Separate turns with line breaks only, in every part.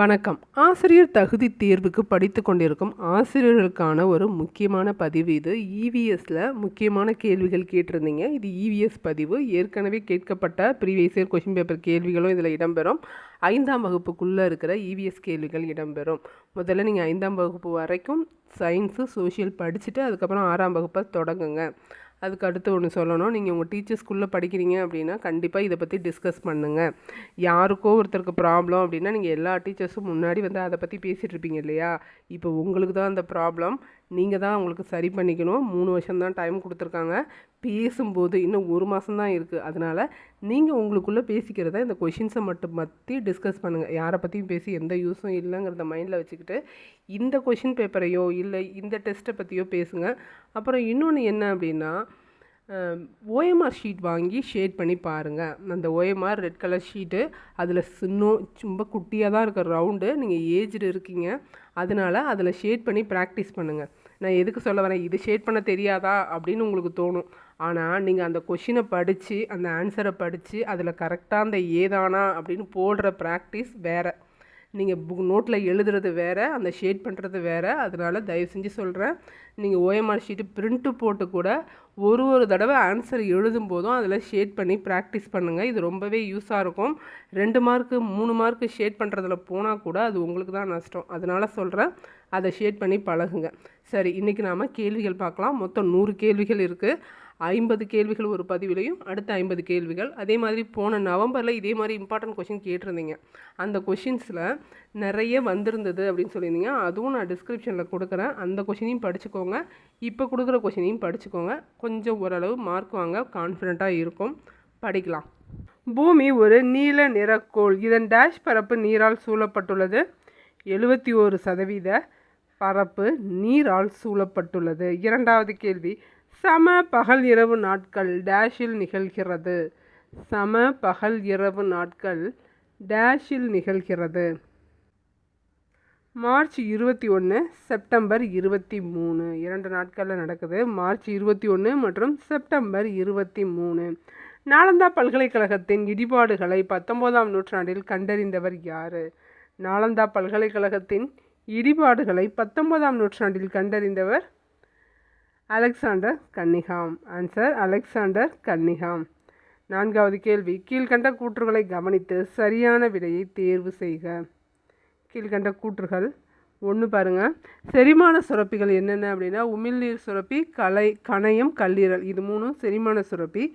வணக்கம். ஆசிரியர் தகுதி தேர்வுக்கு படித்து கொண்டிருக்கும் ஆசிரியர்களுக்கான ஒரு முக்கியமான பதிவு இது. இவிஎஸ்ல முக்கியமான கேள்விகள் கேட்டிருந்தீங்க. இது இவிஎஸ் பதிவு. ஏற்கனவே கேட்கப்பட்ட ப்ரீவியஸ் இயர் கொஷின் பேப்பர் கேள்விகளும் இதில் இடம்பெறும். 5ஆம் வகுப்புக்குள்ளே இருக்கிற இவிஎஸ் கேள்விகள் இடம்பெறும். முதல்ல நீங்கள் 5ஆம் வகுப்பு வரைக்கும் சயின்ஸு சோஷியல் படிச்சுட்டு அதுக்கப்புறம் 6ஆம் வகுப்பை தொடங்குங்க. அதுக்கு அடுத்து ஒன்று சொல்லணும், நீங்கள் உங்கள் டீச்சர்ஸ்குள்ளே படிக்கிறீங்க அப்படின்னா கண்டிப்பாக இதை பற்றி டிஸ்கஸ் பண்ணுங்கள். யாருக்கோ ஒருத்தருக்கு ப்ராப்ளம் அப்படின்னா நீங்கள் எல்லா டீச்சர்ஸும் முன்னாடி வந்து அதை பற்றி பேசிகிட்டு இருப்பீங்க இல்லையா? இப்போ உங்களுக்கு தான் அந்த ப்ராப்ளம், நீங்கள் தான் உங்களுக்கு சரி பண்ணிக்கணும். 3 வருஷம் தான் டைம் கொடுத்துருக்காங்க. பேசும்போது இன்னும் 1 மாதம் தான் இருக்குது. அதனால் நீங்கள் உங்களுக்குள்ளே பேசிக்கிறத இந்த கொஷின்ஸை மட்டும் பற்றி டிஸ்கஸ் பண்ணுங்கள். யாரை பற்றியும் பேசி எந்த யூஸும் இல்லைங்கிறத மைண்டில் வச்சுக்கிட்டு இந்த கொஷின் பேப்பரையோ இல்லை இந்த டெஸ்ட்டை பற்றியோ பேசுங்க. அப்புறம் இன்னொன்று என்ன அப்படின்னா, ஓஎம்ஆர் ஷீட் வாங்கி ஷேட் பண்ணி பாருங்கள். அந்த ஓஎம்ஆர் ரெட் கலர் ஷீட்டு, அதில் ரொம்ப குட்டியாக தான் இருக்கிற ரவுண்டு. நீங்கள் ஏஜ்டு இருக்கீங்க, அதனால் அதில் ஷேட் பண்ணி ப்ராக்டிஸ் பண்ணுங்கள். நான் எதுக்கு சொல்ல வரேன், இது ஷேட் பண்ண தெரியாதா அப்படின்னு உங்களுக்கு தோணும். ஆனால் நீங்கள் அந்த கொஷினை படித்து அந்த ஆன்சரை படித்து அதில் கரெக்டாக அந்த ஏதானா அப்படின்னு போடுற ப்ராக்டிஸ் வேறு. நீங்கள் நோட்டில் எழுதுறது வேறு, அந்த ஷேட் பண்ணுறது வேறு. அதனால் தயவு செஞ்சு சொல்கிறேன், நீங்கள் ஓஎம்ஆர் ஷீட்டு பிரிண்ட்டு போட்டு கூட ஒரு தடவை ஆன்சர் எழுதும் போதும் அதில் ஷேட் பண்ணி ப்ராக்டிஸ் பண்ணுங்கள். இது ரொம்பவே யூஸாக இருக்கும். 2 மார்க்கு 3 மார்க்கு ஷேட் பண்ணுறதுல போனால் கூட அது உங்களுக்கு தான் நஷ்டம். அதனால் சொல்கிறேன், அதை ஷேட் பண்ணி பழகுங்க. சரி, இன்றைக்கி நாம் கேள்விகள் பார்க்கலாம். மொத்தம் 100 கேள்விகள் இருக்குது. 50 கேள்விகள் ஒரு பதிவிலையும், அடுத்த 50 கேள்விகள். அதே மாதிரி போன நவம்பரில் இதே மாதிரி இம்பார்ட்டன்ட் கொஷின் கேட்டிருந்தீங்க. அந்த கொஷின்ஸில் நிறைய வந்திருந்தது அப்படின்னு சொல்லியிருந்தீங்க. அதுவும் நான் டிஸ்கிரிப்ஷனில் கொடுக்குறேன். அந்த கொஷினையும் படிச்சுக்கோங்க, இப்போ கொடுக்குற கொஷினையும் படிச்சுக்கோங்க. கொஞ்சம் ஓரளவு மார்க் வாங்க கான்ஃபிடெண்ட்டாக இருக்கும். படிக்கலாம். பூமி ஒரு நீல நிறக்கோள். இதன் டேஷ் பரப்பு நீரால் சூழப்பட்டுள்ளது. 71% பரப்பு நீரால் சூழப்பட்டுள்ளது. 2வது கேள்வி, சம பகல் இரவு நாட்கள் டேஷில் நிகழ்கிறது. சம பகல் இரவு நாட்கள் டேஷில் நிகழ்கிறது. மார்ச் 21 செப்டம்பர் 23, 2 நாட்களில் நடக்குது. மார்ச் 21 மற்றும் செப்டம்பர் 23. நாலந்தா பல்கலைக்கழகத்தின் இடிபாடுகளை 19ஆம் நூற்றாண்டில் கண்டறிந்தவர் யார்? நாலந்தா பல்கலைக்கழகத்தின் இடிபாடுகளை 19ஆம் நூற்றாண்டில் கண்டறிந்தவர் Alexander Cunningham. Answer Alexander Cunningham. 4வது கேள்வி, கீழ்கண்ட கூற்றுகளை கவனித்து சரியான விடையை தேர்வு செய்க. கீழ்கண்ட கூற்றுகள். 1 பாருங்கள், செரிமான சுரப்பிகள் என்னென்ன அப்படின்னா உமிழ்நீர் சுரப்பி, கணையம், கல்லீரல், இது 3 செரிமான சுரப்பி.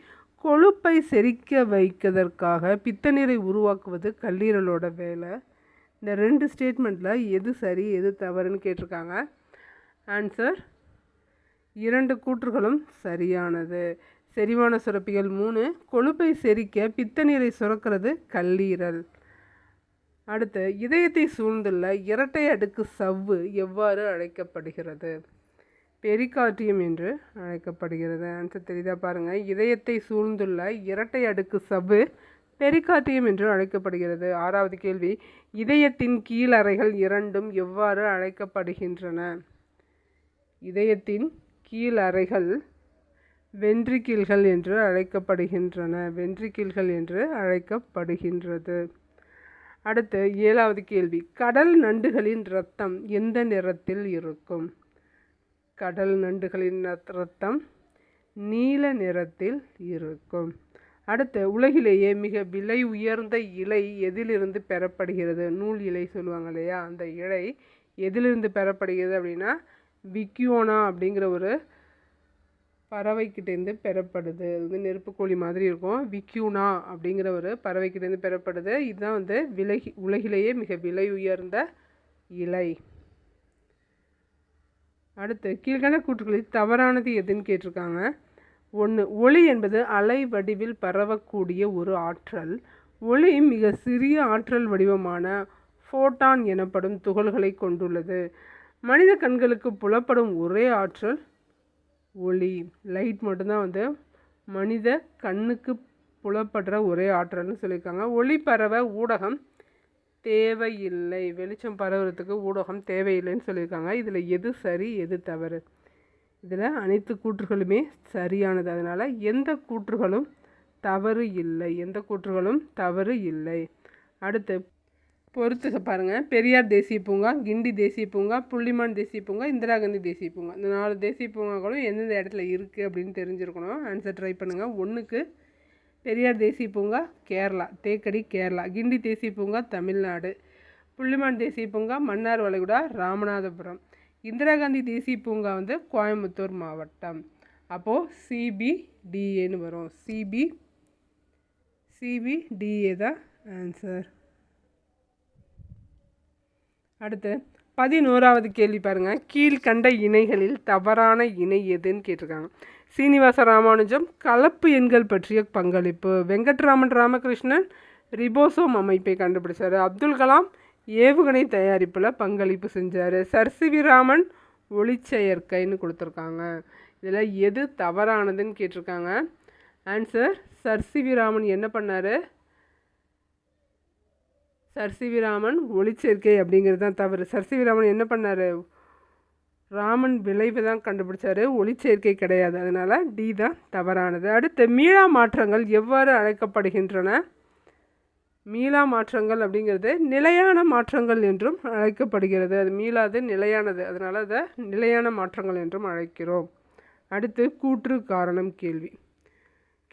கொழுப்பை செரிக்க வைப்பதற்காக பித்தநீரை உருவாக்குவது கல்லீரலோட வேலை. இந்த 2 ஸ்டேட்மெண்ட்டில் எது சரி எது தவறுன்னு கேட்டிருக்காங்க. ஆன்சர் 2 கூற்றுகளும் சரியானது. செரிமான சுரப்பிகள் 3, கொழுப்பை செரிக்க பித்தநீரை சுரக்கிறது கல்லீரல். அடுத்து, இதயத்தை சூழ்ந்துள்ள இரட்டை அடுக்கு சவ்வு எவ்வாறு அழைக்கப்படுகிறது? பெரிகார்டியம் என்று அழைக்கப்படுகிறது. ஆன்சர் தெரியுதா பாருங்கள். இதயத்தை சூழ்ந்துள்ள இரட்டை அடுக்கு சவ்வு பெரிகார்டியம் என்று அழைக்கப்படுகிறது. 6வது கேள்வி, இதயத்தின் கீழறைகள் இரண்டும் எவ்வாறு அழைக்கப்படுகின்றன? இதயத்தின் கீழறைகள் வென்ட்ரிக்கிள்கள் என்று அழைக்கப்படுகின்றன. வென்ட்ரிக்கிள்கள் என்று அழைக்கப்படுகின்றது. அடுத்து 7வது கேள்வி, கடல் நண்டுகளின் இரத்தம் எந்த நிறத்தில் இருக்கும்? கடல் நண்டுகளின் இரத்தம் நீல நிறத்தில் இருக்கும். அடுத்து, உலகிலேயே மிக விலை உயர்ந்த இலை எதிலிருந்து பெறப்படுகிறது? நூல் இலை சொல்லுவாங்க இல்லையா, அந்த இலை எதிலிருந்து பெறப்படுகிறது அப்படின்னா விக்யூனா அப்படிங்கிற ஒரு பறவைக்கிட்டேருந்து பெறப்படுது. அது வந்து நெருப்புக்கோழி மாதிரி இருக்கும். விக்யூனா அப்படிங்கிற ஒரு பறவைக்கிட்டேருந்து பெறப்படுது. இதுதான் வந்து உலகிலேயே மிக விலை உயர்ந்த இலை. அடுத்து, கீழ்கண்ட கூற்றுகளில் தவறானது எதுன்னு கேட்டிருக்காங்க. 1, ஒளி என்பது அலை வடிவில் பரவக்கூடிய ஒரு ஆற்றல். ஒளி மிக சிறிய ஆற்றல் வடிவமான ஃபோட்டான் எனப்படும் துகள்களை கொண்டுள்ளது. மனித கண்களுக்கு புலப்படும் ஒரே ஆற்றல் ஒளி. லைட் மட்டும்தான் வந்து மனித கண்ணுக்கு புலப்படுற ஒரே ஆற்றல்னு சொல்லியிருக்காங்க. ஒளி பரவ ஊடகம் தேவையில்லை. வெளிச்சம் பரவுறதுக்கு ஊடகம் தேவையில்லைன்னு சொல்லியிருக்காங்க. இதில் எது சரி எது தவறு? இதில் அனைத்து கூற்றுகளுமே சரியானது. அதனால் எந்த கூற்றுகளும் தவறு இல்லை. அடுத்து, பொறுத்து பாருங்கள். பெரியார் தேசிய பூங்கா, கிண்டி தேசிய பூங்கா, புள்ளிமான் தேசிய பூங்கா, இந்திரா காந்தி தேசிய பூங்கா. இந்த 4 தேசிய பூங்காக்களும் எந்தெந்த இடத்துல இருக்குது அப்படின்னு தெரிஞ்சிருக்கணும். ஆன்சர் ட்ரை பண்ணுங்கள். 1க்கு பெரியார் தேசிய பூங்கா கேரளா, தேக்கடி கேரளா. கிண்டி தேசிய பூங்கா தமிழ்நாடு. புள்ளிமான் தேசிய பூங்கா மன்னார் வளைகுடா, ராமநாதபுரம். இந்திரா காந்தி தேசிய பூங்கா வந்து கோயம்புத்தூர் மாவட்டம். அப்போது சிபிடிஏன்னு வரும். சிபிடிஏ தான் ஆன்சர். அடுத்து 11வது கேள்வி பாருங்கள். கீழ்கண்ட இணைகளில் தவறான இணை எதுன்னு கேட்டிருக்காங்க. சீனிவாச ராமானுஜம் கலப்பு எண்கள் பற்றிய பங்களிப்பு. வெங்கட்ராமன் ராமகிருஷ்ணன் ரிபோசோம் அமைப்பை கண்டுபிடிச்சார். அப்துல் கலாம் ஏவுகணை தயாரிப்பில் பங்களிப்பு செஞ்சார். சர் சி வி ராமன் ஒளிச்செயற்கைன்னு கொடுத்துருக்காங்க. இதில் எது தவறானதுன்னு கேட்டிருக்காங்க. Answer sir C V Raman என்ன பண்ணார்? சர் சி வி ராமன் ஒளிச்சேர்க்கை அப்படிங்கிறது தான் தவறு. சர் சி வி ராமன் என்ன பண்ணார்? ராமன் விளைவு தான் கண்டுபிடிச்சார், ஒளிச்சேர்க்கை கிடையாது. அதனால் டி தான் தவறானது. அடுத்து மீளா மாற்றங்கள் எவ்வாறு அழைக்கப்படுகின்றன? மீளா மாற்றங்கள் அப்படிங்கிறது நிலையான மாற்றங்கள் என்றும் அழைக்கப்படுகிறது. அது மீளாது, நிலையானது. அதனால் அதை நிலையான மாற்றங்கள் என்றும் அழைக்கிறோம். அடுத்து கூற்று காரணம் கேள்வி.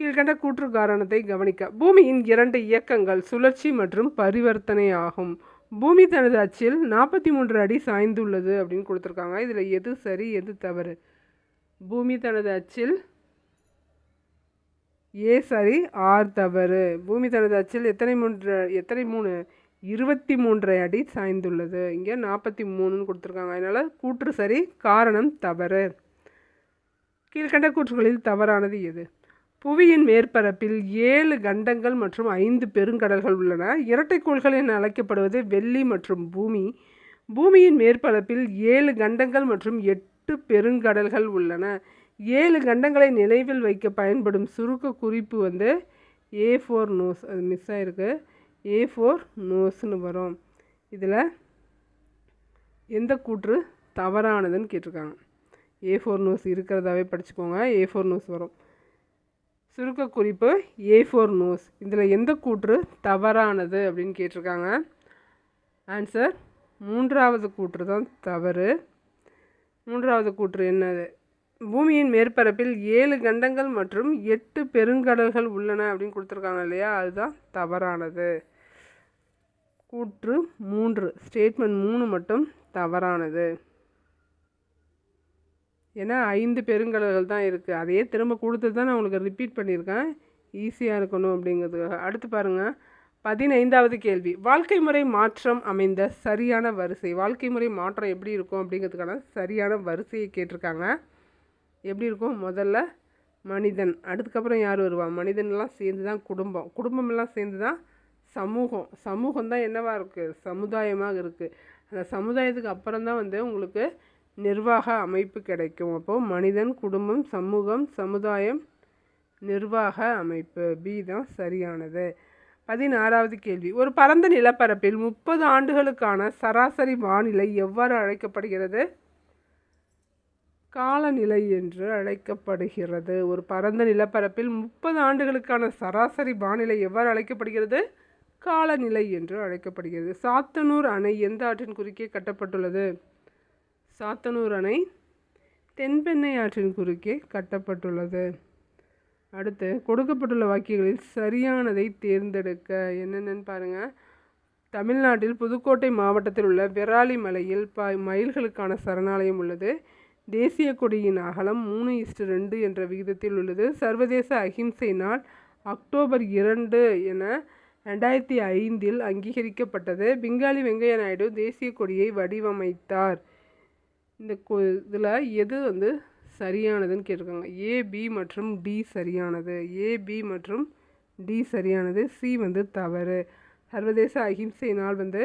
கீழ்கண்ட கூற்று காரணத்தை கவனிக்க. பூமியின் 2 இயக்கங்கள் சுழற்சி மற்றும் பரிவர்த்தனை ஆகும். பூமி தனது அச்சில் 43 அடி சாய்ந்துள்ளது அப்படின்னு கொடுத்துருக்காங்க. இதில் எது சரி, எது தவறு? பூமி தனது அச்சில் ஏ சரி, ஆர் தவறு. பூமி தனது அச்சில் எத்தனை 3 23 அடி சாய்ந்துள்ளது. இங்கே 43ன்னு கொடுத்துருக்காங்க. அதனால் கூற்று சரி, காரணம் தவறு. கீழ்கண்ட கூற்றுகளில் தவறானது எது? புவியின் மேற்பரப்பில் 7 கண்டங்கள் மற்றும் 5 பெருங்கடல்கள் உள்ளன. இரட்டைக்கோள்கள் என அழைக்கப்படுவது வெள்ளி மற்றும் பூமி. பூமியின் மேற்பரப்பில் 7 கண்டங்கள் மற்றும் 8 பெருங்கடல்கள் உள்ளன. 7 கண்டங்களை நினைவில் வைக்க பயன்படும் சுருக்க குறிப்பு வந்து A4 நோஸ். அது மிஸ் ஆகிருக்கு. A4 நோஸ்ன்னு வரும். இதில் எந்த கூற்று தவறானதுன்னு கேட்டிருக்காங்க. A4 நோஸ் இருக்கிறதாவே படிச்சுக்கோங்க. A4 நோஸ் வரும். சுருக்க குறிப்பு A4 நோஸ். இதில் எந்த கூற்று தவறானது அப்படின்னு கேட்டிருக்காங்க. ஆன்சர் 3வது கூற்று தான் தவறு. 3வது கூற்று என்னது? பூமியின் மேற்பரப்பில் 7 கண்டங்கள் மற்றும் 8 பெருங்கடல்கள் உள்ளன அப்படின்னு கொடுத்துருக்காங்க இல்லையா, அதுதான் தவறானது. கூற்று 3, ஸ்டேட்மெண்ட் 3 மட்டும் தவறானது. ஏன்னா 5 பெருங்கடல்கள் தான் இருக்குது. அதையே திரும்ப கொடுத்து தான் நான் உங்களுக்கு ரிப்பீட் பண்ணியிருக்கேன், ஈஸியாக இருக்கணும் அப்படிங்கிறதுக்காக. அடுத்து பாருங்கள். 15வது கேள்வி. வாழ்க்கை முறை மாற்றம் அமைந்த சரியான வரிசை. வாழ்க்கை முறை மாற்றம் எப்படி இருக்கும் அப்படிங்கிறதுக்கான சரியான வரிசையை கேட்டிருக்காங்க. எப்படி இருக்கும்? முதல்ல மனிதன், அதுக்கப்புறம் யார் வருவா? மனிதன்லாம் சேர்ந்து தான் குடும்பம், குடும்பமெல்லாம் சேர்ந்து தான் சமூகம், சமூகம் தான் என்னவாக இருக்குது? சமுதாயமாக இருக்குது. அந்த சமுதாயத்துக்கு அப்புறம் தான் வந்து உங்களுக்கு நிர்வாக அமைப்பு கிடைக்கும். அப்போது மனிதன், குடும்பம், சமூகம், சமுதாயம், நிர்வாக அமைப்பு. பி தான் சரியானது. 16வது கேள்வி. ஒரு பரந்த நிலப்பரப்பில் 30 ஆண்டுகளுக்கான சராசரி வானிலை எவ்வாறு அழைக்கப்படுகிறது? காலநிலை என்று அழைக்கப்படுகிறது. ஒரு பரந்த நிலப்பரப்பில் 30 ஆண்டுகளுக்கான சராசரி வானிலை எவ்வாறு அழைக்கப்படுகிறது? காலநிலை என்று அழைக்கப்படுகிறது. சாத்தனூர் அணை எந்த ஆற்றின் குறுக்கே கட்டப்பட்டுள்ளது? சாத்தனூர் அணை தென்பெண்ணை ஆற்றின் குறுக்கே கட்டப்பட்டுள்ளது. அடுத்து கொடுக்கப்பட்டுள்ள வாக்கியங்களில் சரியானதை தேர்ந்தெடுக்க. என்னென்னு பாருங்கள். தமிழ்நாட்டில் புதுக்கோட்டை மாவட்டத்தில் உள்ள விராலி மலையில் மயில்களுக்கான சரணாலயம் உள்ளது. தேசிய கொடியின் அகலம் 3:2 என்ற விகிதத்தில் உள்ளது. சர்வதேச அகிம்சை நாள் அக்டோபர் 2 என 2005 அங்கீகரிக்கப்பட்டது. பெங்காலி வெங்கையா நாயுடு தேசிய கொடியை வடிவமைத்தார். இந்த இதில் எது வந்து சரியானதுன்னு கேட்டிருக்காங்க. ஏ, பி மற்றும் டி சரியானது. ஏ, பி மற்றும் டி சரியானது. சி வந்து தவறு. சர்வதேச அகிம்சை நாள் வந்து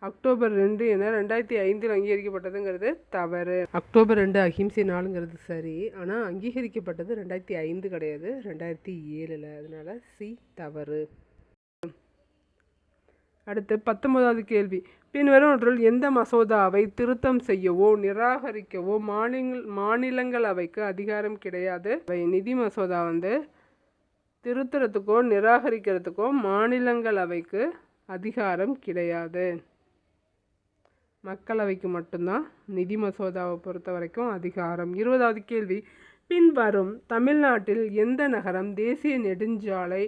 அக்டோபர் 2 என 2005 அங்கீகரிக்கப்பட்டதுங்கிறது தவறு. அக்டோபர் 2 அகிம்சை நாளுங்கிறது சரி, ஆனால் அங்கீகரிக்கப்பட்டது 2005 கிடையாது, 2007. அதனால் சி தவறு. அடுத்து 19வது கேள்வி. பின்வருவற்றுள் எந்த மசோதாவை திருத்தம் செய்யவோ நிராகரிக்கவோ மாநிலங்களவைக்கு அதிகாரம் கிடையாது? நிதி மசோதா வந்து திருத்துறதுக்கோ நிராகரிக்கிறதுக்கோ மாநிலங்களவைக்கு அதிகாரம் கிடையாது. மக்களவைக்கு மட்டும்தான் நிதி மசோதாவை பொறுத்த வரைக்கும் அதிகாரம். 20வது கேள்வி, பின்வரும் தமிழ்நாட்டில் எந்த நகரம் தேசிய நெடுஞ்சாலை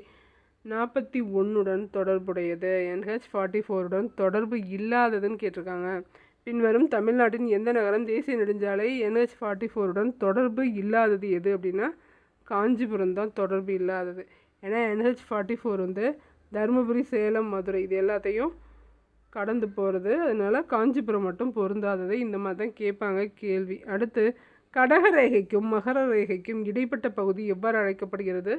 41 தொடர்புடையது? NH44 தொடர்பு இல்லாததுன்னு கேட்டிருக்காங்க. பின்வரும் தமிழ்நாட்டின் எந்த நகரம் தேசிய நெடுஞ்சாலை NH44 தொடர்பு இல்லாதது எது அப்படின்னா காஞ்சிபுரம் தான் தொடர்பு இல்லாதது. ஏன்னா NH44 தருமபுரி, சேலம், மதுரை இது எல்லாத்தையும் கடந்து போகிறது. அதனால் காஞ்சிபுரம் மட்டும் பொருந்தாதது. இந்த மாதிரி தான் கேட்பாங்க கேள்வி. அடுத்து, கடகரேகைக்கும் மகர ரேகைக்கும் இடைப்பட்ட பகுதி எவ்வாறு அழைக்கப்படுகிறது?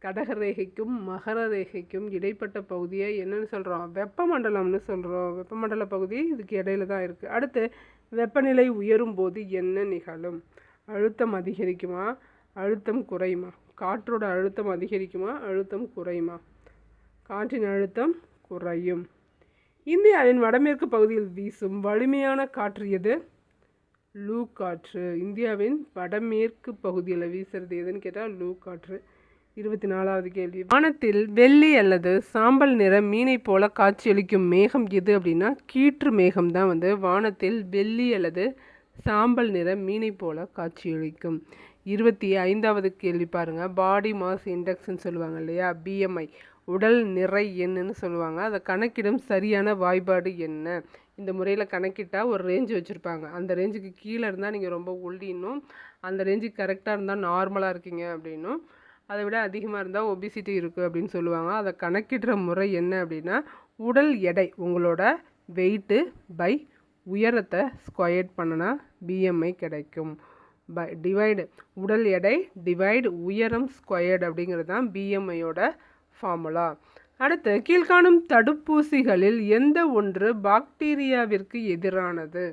கடகரேகைக்கும் மகர ரேகைக்கும் இடைப்பட்ட பகுதியை என்னன்னு சொல்கிறோம்? வெப்பமண்டலம்னு சொல்கிறோம். வெப்பமண்டல பகுதி இதுக்கு இடையில தான் இருக்குது. அடுத்து, வெப்பநிலை உயரும் போது என்ன நிகழும்? அழுத்தம் அதிகரிக்குமா, அழுத்தம் குறையுமா? காற்றோட அழுத்தம் அதிகரிக்குமா, அழுத்தம் குறையுமா? காற்றின் அழுத்தம் குறையும். இந்தியாவின் வடமேற்கு பகுதியில் வீசும் வலிமையான காற்று எது? லூ காற்று. இந்தியாவின் வடமேற்கு பகுதியில் வீசுறது எதுன்னு கேட்டால் லூ காற்று. 24வது கேள்வி, வானத்தில் வெள்ளி அல்லது சாம்பல் நிற மீனை போல காட்சியளிக்கும் மேகம் எது அப்படின்னா கீற்று மேகம் தான் வானத்தில் வெள்ளி அல்லது சாம்பல் நிற மீனை போல காட்சியளிக்கும். 25வது கேள்வி பாருங்கள், பாடி மாஸ் இண்டெக்ஸ்ன்னு சொல்லுவாங்க இல்லையா, BMI, உடல் நிறை எண்ணுன்னு சொல்லுவாங்க. அதை கணக்கிடும் சரியான வாய்ப்பாடு என்ன? இந்த முறையில் கணக்கிட்டால் ஒரு ரேஞ்சு வச்சுருப்பாங்க. அந்த ரேஞ்சுக்கு கீழே இருந்தால் நீங்கள் ரொம்ப ஒல்லின்னும், அந்த ரேஞ்சுக்கு கரெக்டாக இருந்தால் நார்மலாக இருக்கீங்க அப்படின்னும், அதை விட அதிகமாக இருந்தால் ஒபிசிட்டி இருக்குது அப்படின்னு சொல்லுவாங்க. அதை கணக்கிடுற முறை என்ன அப்படின்னா உடல் எடை, உங்களோட வெயிட்டு பை உயரத்தை ஸ்கொயர்ட் பண்ணினா BMI கிடைக்கும். டிவைடு உடல் எடை டிவைடு உயரம் ஸ்கொயர்டு அப்படிங்கிறது தான் BMIயோட ஃபார்முலா. அடுத்து, கீழ்காணும் தடுப்பூசிகளில் எந்த ஒன்று பாக்டீரியாவிற்கு எதிரானது?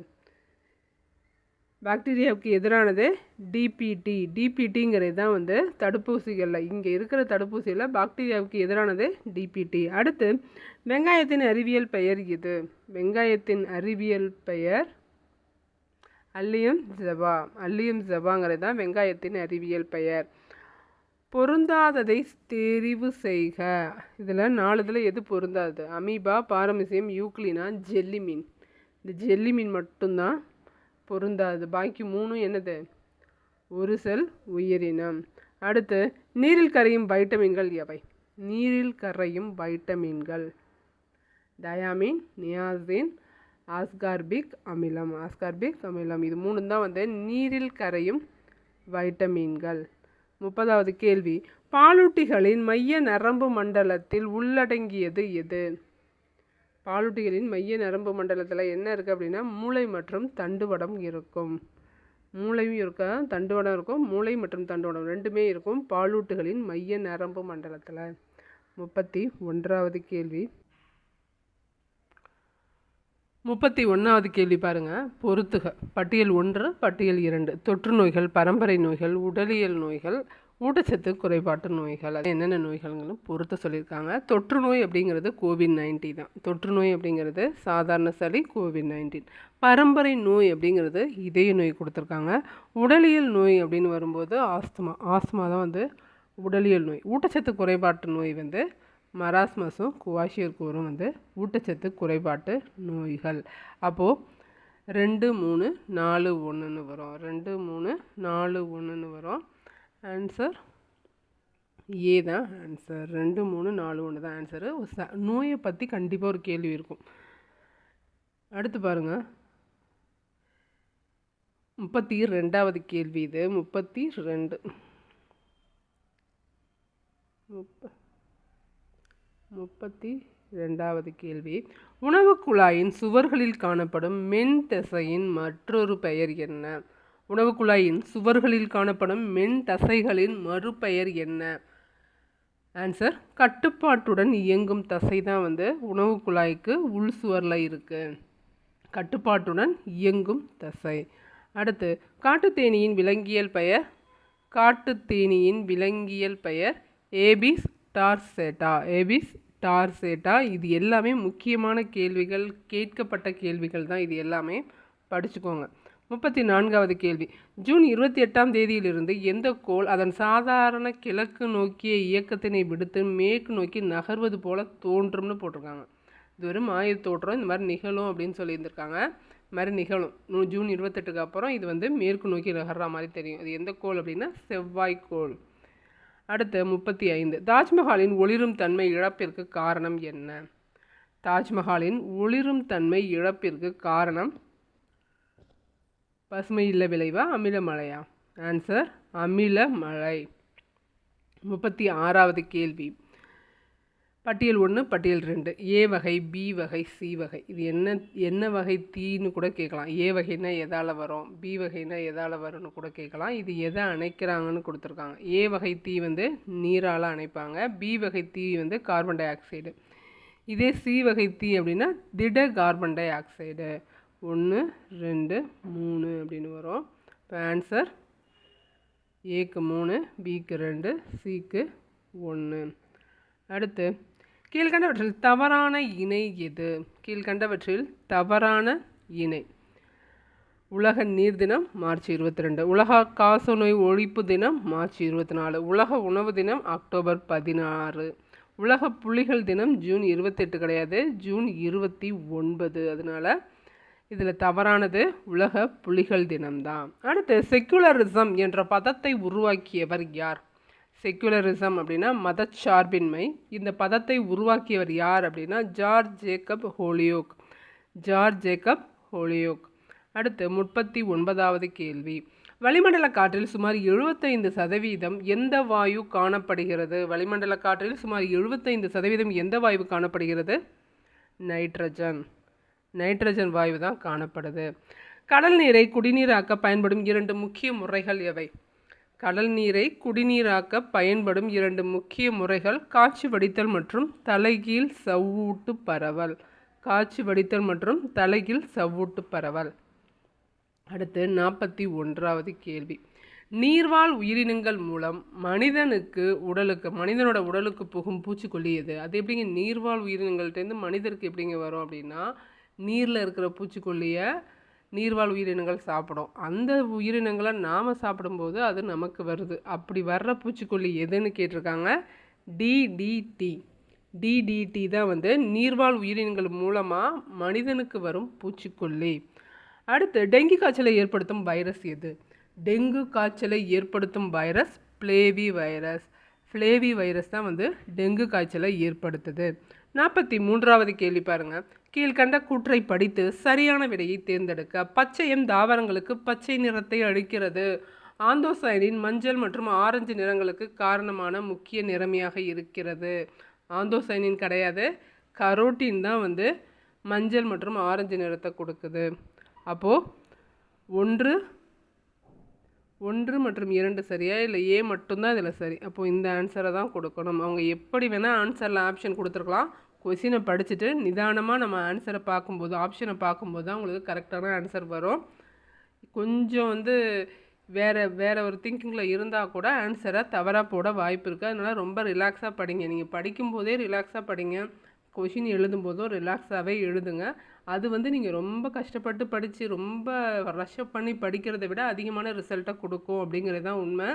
பாக்டீரியாவுக்கு எதிரானது DPTங்கிறது தான் தடுப்பூசிகளில், இங்கே இருக்கிற தடுப்பூசியில் பாக்டீரியாவுக்கு எதிரானது DPT. அடுத்து, வெங்காயத்தின் அறிவியல் பெயர் எது? வெங்காயத்தின் அறிவியல் பெயர் அல்லியம் ஜெபா. அல்லியம் ஜெபாங்கிறது தான் வெங்காயத்தின் அறிவியல் பெயர். பொருந்தாததை தெரிவு செய்க. இதில் 4 எது பொருந்தாது? அமீபா, பாரமிசியம், யூக்ளினா, ஜெல்லிமீன். இந்த ஜெல்லிமீன் மட்டும்தான் பொருந்தாது. பாக்கி 3 என்னது? ஒரு செல் உயிரினம். அடுத்து, நீரில் கரையும் வைட்டமின்கள் எவை? நீரில் கரையும் வைட்டமின்கள் டயாமின், நியாசின், ஆஸ்கார்பிக் அமிலம். ஆஸ்கார்பிக் அமிலம் இது 3 தான் நீரில் கரையும் வைட்டமின்கள். 30வது கேள்வி, பாலூட்டிகளின் மைய நரம்பு மண்டலத்தில் உள்ளடங்கியது எது? பாலூட்டிகளின் மைய நரம்பு மண்டலத்தில் என்ன இருக்குது அப்படின்னா மூளை மற்றும் தண்டுவடம் இருக்கும். மூளையும் இருக்க, தண்டுவடம் இருக்கும். மூளை மற்றும் தண்டுவடம் ரெண்டுமே இருக்கும் பாலூட்டிகளின் மைய நரம்பு மண்டலத்தில். 31வது கேள்வி, 31வது கேள்வி பாருங்கள், பொறுத்துக. பட்டியல் 1, பட்டியல் 2. தொற்று நோய்கள், பரம்பரை நோய்கள், உடலியல் நோய்கள், ஊட்டச்சத்து குறைபாட்டு நோய்கள். அது என்னென்ன நோய்கள்ங்களும் பொறுத்து சொல்லியிருக்காங்க. தொற்று நோய் அப்படிங்கிறது COVID-19 தான். தொற்று நோய் அப்படிங்கிறது சாதாரண சளி COVID-19. பரம்பரை நோய் அப்படிங்கிறது இதய நோய் கொடுத்துருக்காங்க. உடலியல் நோய் அப்படின்னு வரும்போது ஆஸ்துமா தான் உடலியல் நோய். ஊட்டச்சத்து குறைபாட்டு நோய் மராஸ்மஸும் குவாஷியர்கோரும் ஊட்டச்சத்து குறைபாட்டு நோய்கள். அப்போது 2, 3, 4, 1ன்னு வரும். 2, 3, 4, 1ன்னு வரும். ஆன்சர் ஏ தான் ஆன்சர். 2, 3, 4, 1 தான் ஆன்சரு. நோயை பற்றி கண்டிப்பாக ஒரு கேள்வி இருக்கும். அடுத்து பாருங்கள், 32வது கேள்வி. இது 32வது கேள்வி. உணவு குழாயின் சுவர்களில் காணப்படும் மென் தசையின் மற்றொரு பெயர் என்ன? உணவு குழாயின் சுவர்களில் காணப்படும் மென் தசைகளின் மறுபெயர் என்ன? ஆன்சர் கட்டுப்பாட்டுடன் இயங்கும் தசை தான் உணவு குழாய்க்கு உள் சுவரில் இருக்குது. கட்டுப்பாட்டுடன் இயங்கும் தசை. அடுத்து, காட்டுத்தேனியின் விலங்கியல் பெயர். காட்டுத்தேனியின் விலங்கியல் பெயர் ஏபிஸ் டார்சேட்டா. ஏபிஸ் டார்சேட்டா. இது எல்லாமே முக்கியமான கேள்விகள், கேட்கப்பட்ட கேள்விகள் தான். இது எல்லாமே படிச்சுக்கோங்க. 34வது கேள்வி, ஜூன் 28ஆம் தேதியிலிருந்து எந்த கோள் அதன் சாதாரண கிழக்கு நோக்கிய இயக்கத்தினை விடுத்து மேற்கு நோக்கி நகர்வது போல தோன்றும்னு போட்டிருக்காங்க. இது ஒரு மாய தோற்றம், இந்த மாதிரி நிகழும் அப்படின்னு சொல்லியிருந்திருக்காங்க. இது மாதிரி நிகழும். ஜூன் 28க்கு அப்புறம் இது வந்து மேற்கு நோக்கி நகர்ற மாதிரி தெரியும். அது எந்த கோள் அப்படின்னா செவ்வாய்க்கோள். அடுத்து 35, தாஜ்மஹாலின் ஒளிரும் தன்மை இழப்பிற்கு காரணம் என்ன? தாஜ்மஹாலின் ஒளிரும் தன்மை இழப்பிற்கு காரணம் பசுமை இல்ல விளைவா அமில மழையா? ஆன்சர் அமில மழை. 36வது கேள்வி, பட்டியல் 1 பட்டியல் 2, ஏ வகை, பி வகை, சி வகை. இது என்ன வகை தீன்னு கூட கேட்கலாம். ஏ வகைனா எதால் வரும், பி வகைனா எதால் வரும்னு கூட கேட்கலாம். இது எதை அணைக்கிறாங்கன்னு கொடுத்துருக்காங்க. ஏ வகை தீ வந்து நீரால் அணைப்பாங்க, பி வகை தீ வந்து கார்பன் டை ஆக்சைடு. இதே சி வகை தீ அப்படின்னா திட கார்பன் டை ஆக்சைடு. 1 2 3 அப்படின்னு வரும். இப்போ ஆன்சர் ஏக்கு 3, பிக்கு 2, சிக்கு 1. அடுத்து, கீழ்கண்டவற்றில் தவறான இணை எது? கீழ்கண்டவற்றில் தவறான இணை. உலக நீர் தினம் மார்ச் 22, உலக காசநோய் ஒழிப்பு தினம் மார்ச் 24, உலக உணவு தினம் அக்டோபர் 16, உலக புலிகள் தினம் ஜூன் 28 கிடையாது, ஜூன் 29. அதனால் இதில் தவறானது உலக புலிகள் தினம்தான். அடுத்து, செக்குலரிசம் என்ற பதத்தை உருவாக்கியவர் யார்? செக்குலரிசம் அப்படின்னா மதச்சார்பின்மை. இந்த பதத்தை உருவாக்கியவர் யார் அப்படின்னா George Jacob Holyoake. George Jacob Holyoake. அடுத்து 39வது கேள்வி, வளிமண்டல காற்றில் சுமார் 75% எந்த வாயு காணப்படுகிறது? வளிமண்டல காற்றில் சுமார் 75% எந்த வாயு காணப்படுகிறது? நைட்ரஜன். நைட்ரஜன் வாயு தான் காணப்படுது. கடல் நீரை குடிநீராக்க பயன்படும் 2 முக்கிய முறைகள் எவை? கடல் நீரை குடிநீராக்க பயன்படும் 2 முக்கிய முறைகள் காய்ச்சி வடித்தல் மற்றும் தலைகீழ் சவ்வூட்டு பரவல். காய்ச்சி வடித்தல் மற்றும் தலைகீழ் சவ்வூட்டு பரவல். அடுத்து 41வது கேள்வி, நீர்வாழ் உயிரினங்கள் மூலம் மனிதனோட உடலுக்கு புகும் பூச்சிக்கொல்லி எது? அது எப்படிங்க நீர்வாழ் உயிரினங்கள்டேருந்து மனிதருக்கு எப்படிங்க வரும் அப்படின்னா, நீரில் இருக்கிற பூச்சிக்கொல்லியை நீர்வாழ் உயிரினங்கள் சாப்பிடும். அந்த உயிரினங்களை நாம் சாப்பிடும்போது அது நமக்கு வருது. அப்படி வர்ற பூச்சிக்கொல்லி எதுன்னு கேட்டிருக்காங்க. டிடிடி. டிடிடி தான் வந்து நீர்வாழ் உயிரினங்கள் மூலமாக மனிதனுக்கு வரும் பூச்சிக்கொல்லி. அடுத்து, டெங்கு காய்ச்சலை ஏற்படுத்தும் வைரஸ் எது? டெங்கு காய்ச்சலை ஏற்படுத்தும் வைரஸ் ஃப்ளேவி வைரஸ். ஃப்ளேவி வைரஸ் தான் வந்து டெங்கு காய்ச்சலை ஏற்படுத்துது. 43வது கேள்வி பாருங்க, கீழ்கண்ட கூற்றை படித்து சரியான விடையை தேர்ந்தெடுக்க. பச்சையம் தாவரங்களுக்கு பச்சை நிறத்தை அளிக்கிறது. ஆந்தோசைனின் மஞ்சள் மற்றும் ஆரஞ்சு நிறங்களுக்கு காரணமான முக்கிய நிறமியாக இருக்கிறது. ஆந்தோசைனின் கிடையாது, கரோட்டின் தான் வந்து மஞ்சள் மற்றும் ஆரஞ்சு நிறத்தை கொடுக்குது. அப்போது 1 மற்றும் 2 சரியா, இல்லை ஏ மட்டும்தான் இதில் சரி. அப்போது இந்த ஆன்சரை தான் கொடுக்கணும். அவங்க எப்படி வேணால் ஆன்சரில் ஆப்ஷன் கொடுத்துருக்கலாம். கொஸ்டினை படிச்சுட்டு நிதானமாக நம்ம ஆன்சரை பார்க்கும்போது, ஆப்ஷனை பார்க்கும்போது தான் உங்களுக்கு கரெக்டான ஆன்சர் வரும். கொஞ்சம் வந்து வேறு ஒரு திங்கிங்கில் இருந்தால் கூட ஆன்சரை தவறாக போட வாய்ப்பு இருக்குது. அதனால் ரொம்ப ரிலாக்ஸாக படிங்க. நீங்கள் படிக்கும்போதே ரிலாக்ஸாக படிங்க, கொஷின் எழுதும்போதும் ரிலாக்ஸாகவே எழுதுங்க. அது வந்து நீங்கள் ரொம்ப கஷ்டப்பட்டு படித்து ரொம்ப ரஷ்அப் பண்ணி படிக்கிறத விட அதிகமான ரிசல்ட்டை கொடுக்கும் அப்படிங்கிறது தான் உண்மை.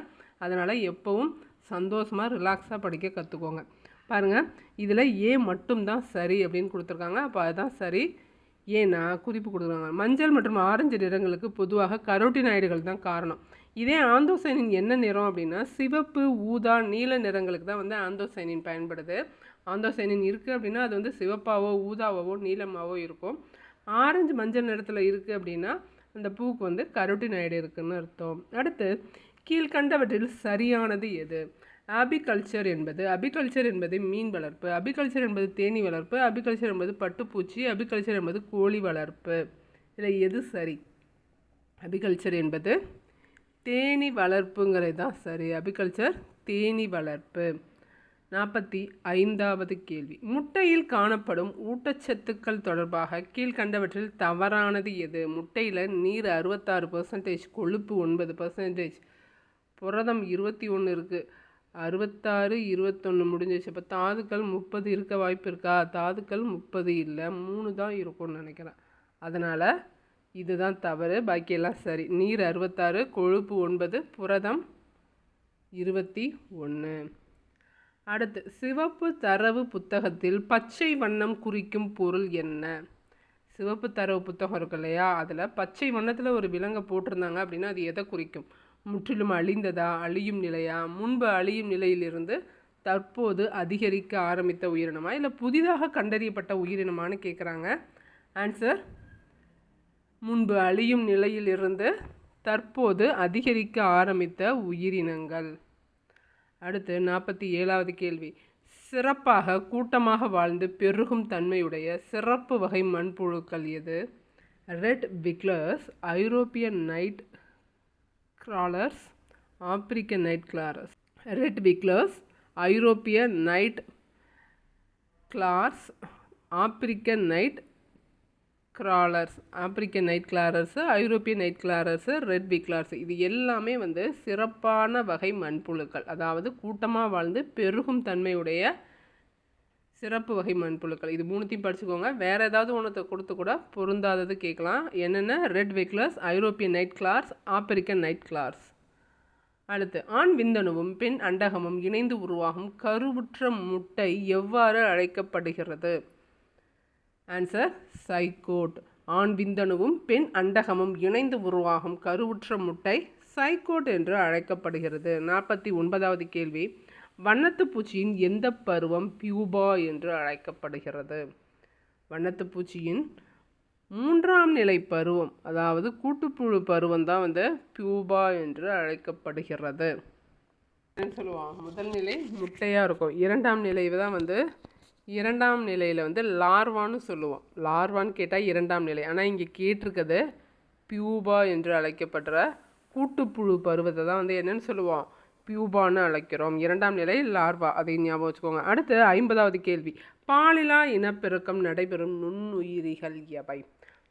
அதனால் எப்போவும் சந்தோஷமாக ரிலாக்ஸாக படிக்க கற்றுக்கோங்க. பாருங்கள், இதில் ஏ மட்டும்தான் சரி அப்படின்னு கொடுத்துருக்காங்க. அப்போ அதுதான் சரி. ஏன்னா குறிப்பு கொடுக்குறாங்க, மஞ்சள் மற்றும் ஆரஞ்சு நிறங்களுக்கு பொதுவாக கரோட்டினாய்டுகள் தான் காரணம். இதே ஆந்தோசைனின் என்ன நிறம் அப்படின்னா சிவப்பு, ஊதா, நீல நிறங்களுக்கு தான் வந்து ஆந்தோசைனின் பயன்படுது. ஆந்தோசைனின் இருக்குது அப்படின்னா அது வந்து சிவப்பாவோ ஊதாவோ நீலமாவோ இருக்கும். ஆரஞ்சு மஞ்சள் நிறத்தில் இருக்குது அப்படின்னா அந்த பூக்கு வந்து கரோட்டினாய்டு இருக்குதுன்னு அர்த்தம். அடுத்து, கீழ்கண்டவற்றில் சரியானது எது? அபிகல்ச்சர் என்பது மீன் வளர்ப்பு, அபிகல்ச்சர் என்பது தேனீ வளர்ப்பு, அபிகல்ச்சர் என்பது பட்டுப்பூச்சி, அபிகல்ச்சர் என்பது கோழி வளர்ப்பு. இதில் எது சரி? அபிகல்ச்சர் என்பது தேனீ வளர்ப்புங்கிறது தான் சரி. அபிகல்ச்சர் தேனீ வளர்ப்பு. 45வது கேள்வி, முட்டையில் காணப்படும் ஊட்டச்சத்துக்கள் தொடர்பாக கீழ்கண்டவற்றில் தவறானது எது? முட்டையில் நீர் 66%, கொழுப்பு 9%, புரதம் 21 இருக்குது, 66 21 முடிஞ்சிச்சு. இப்போ தாதுக்கள் 30 இருக்க வாய்ப்பு இருக்கா? தாதுக்கள் 30 இல்லை, 3 தான் இருக்கும்னு நினைக்கிறேன். அதனால் இதுதான் தவறு, பாக்கியெல்லாம் சரி. நீர் 66, கொழுப்பு 9, புரதம் 21. அடுத்து, சிவப்பு தரவு புத்தகத்தில் பச்சை வண்ணம் குறிக்கும் பொருள் என்ன? சிவப்பு தரவு புத்தகம் இருக்கு இல்லையா, அதில் பச்சை வண்ணத்தில் ஒரு விலங்கை போட்டிருந்தாங்க அப்படின்னா அது எதை குறிக்கும்? முற்றிலும் அழிந்ததா, அழியும் நிலையா, முன்பு அழியும் நிலையிலிருந்து தற்போது அதிகரிக்க ஆரம்பித்த உயிரினமா, இல்லை புதிதாக கண்டறியப்பட்ட உயிரினமானு கேட்குறாங்க. ஆன்சர் முன்பு அழியும் நிலையிலிருந்து தற்போது அதிகரிக்க ஆரம்பித்த உயிரினங்கள். அடுத்து 47வது கேள்வி. சிறப்பாக கூட்டமாக வாழ்ந்து பெருகும் தன்மையுடைய சிறப்பு வகை மண்புழுக்கள் எது? Red wigglers, European night crawlers, African night crawlers. Red wigglers, ஐரோப்பிய night crawlers, African night crawlers. African night crawlers, ஐரோப்பிய நைட் கிளாரர்ஸு, ரெட் விக்லார்ஸ், இது எல்லாமே சிறப்பான வகை மண்புழுக்கள். அதாவது கூட்டமாக வாழ்ந்து பெருகும் தன்மையுடைய சிறப்பு வகை மண்புழுக்கள். இது மூணுத்தையும் படிச்சுக்கோங்க. வேறு ஏதாவது ஒன்றத்தை கொடுத்து கூட பொருந்தாதது கேட்கலாம். என்னென்ன? ரெட் விக்லர்ஸ், ஐரோப்பிய நைட் கிளார்ஸ், ஆப்பிரிக்கன் நைட் கிளார்ஸ். அடுத்து, ஆண் விந்தணுவும் பெண் அண்டகமும் இணைந்து உருவாகும் கருவுற்ற முட்டை எவ்வாறு அழைக்கப்படுகிறது? Answer zygote. ஆண் விந்தணுவும் பெண் அண்டகமும் இணைந்து உருவாகும் கருவுற்ற முட்டை சைகோட் என்று அழைக்கப்படுகிறது. 49வது கேள்வி. வண்ணத்து பூச்சியின் எந்த பருவம் பியூபா என்று அழைக்கப்படுகிறது? வண்ணத்து பூச்சியின் 3ஆம் நிலை பருவம், அதாவது கூட்டுப்புழு பருவம் தான் பியூபா என்று அழைக்கப்படுகிறது. சொல்லுவாங்க, முதல் நிலை முட்டையாக இருக்கும், 2ஆம் நிலை தான் 2ஆம் நிலையில் லார்வான்னு சொல்லுவோம். லார்வான்னு கேட்டால் 2ஆம் நிலை. ஆனால் இங்கே கேட்டிருக்கிறது பியூபா என்று அழைக்கப்படுற கூட்டுப்புழு பருவத்தை தான் என்னென்னு சொல்லுவோம்? பியூபான்னு அழைக்கிறோம். 2ஆம் நிலை லார்வா, அதை ஞாபகம் வச்சுக்கோங்க. அடுத்து 50வது கேள்வி. பாலிலா இனப்பெருக்கம் நடைபெறும் நுண்ணுயிரிகள் எவை?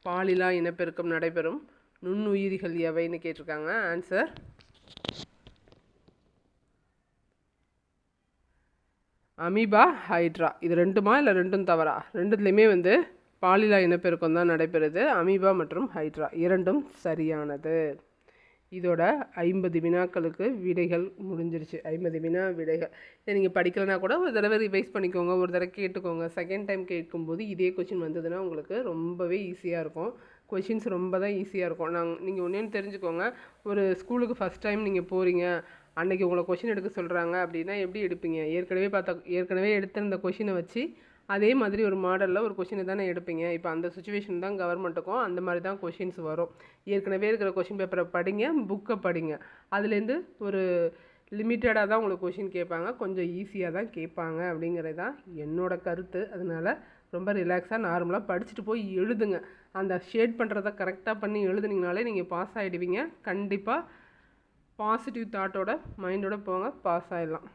பாலிலா இனப்பெருக்கம் நடைபெறும் நுண்ணுயிரிகள் எவைன்னு கேட்டிருக்காங்க. Answer amoeba, hydra. இது ரெண்டுமா இல்லை ரெண்டும் தவறா? ரெண்டுத்துலேயுமே பாலிலா இனப்பெருக்கம் தான் நடைபெறுது. அமீபா மற்றும் ஹைட்ரா இரண்டும் சரியானது. இதோட 50 வினாக்களுக்கு விடைகள் முடிஞ்சிருச்சு. 50 வினா விடைகள். இதை நீங்கள் படிக்கலைன்னா கூட ஒரு தடவை ரிவைஸ் பண்ணிக்கோங்க, ஒரு தடவை கேட்டுக்கோங்க. செகண்ட் டைம் கேட்கும்போது இதே கொஷின் வந்ததுன்னா உங்களுக்கு ரொம்பவே ஈஸியாக இருக்கும். கொஷின்ஸ் ரொம்ப தான் ஈஸியாக இருக்கும். நீங்கள் ஒன்றே தெரிஞ்சுக்கோங்க, ஒரு ஸ்கூலுக்கு ஃபஸ்ட் டைம் நீங்கள் போகிறீங்க, அன்றைக்கி உங்களை கொஷின் எடுக்க சொல்கிறாங்க அப்படின்னா எப்படி எடுப்பீங்க? ஏற்கனவே எடுத்திருந்த கொஷினை வச்சு அதே மாதிரி ஒரு மாடலில் ஒரு கொஷினை தானே எடுப்பீங்க. இப்போ அந்த சுச்சுவேஷன் தான் கவர்மெண்ட்டுக்கும், அந்த மாதிரி தான் கொஷின்ஸ் வரும். ஏற்கனவே இருக்கிற கொஷின் பேப்பரை படிங்க, புக்கை படிங்க. அதுலேருந்து ஒரு லிமிட்டடாக தான் உங்களுக்கு கொஷின் கேட்பாங்க, கொஞ்சம் ஈஸியாக தான் கேட்பாங்க அப்படிங்கிறது தான் என்னோடய கருத்து. அதனால் ரொம்ப ரிலாக்ஸாக நார்மலாக படிச்சுட்டு போய் எழுதுங்க. அந்த ஷேட் பண்ணுறத கரெக்டாக பண்ணி எழுதுனீங்கனாலே நீங்கள் பாஸ் ஆகிடுவீங்க. கண்டிப்பாக பாசிட்டிவ் தாட்டோட மைண்டோட போங்க, பாஸ் ஆகிடலாம்.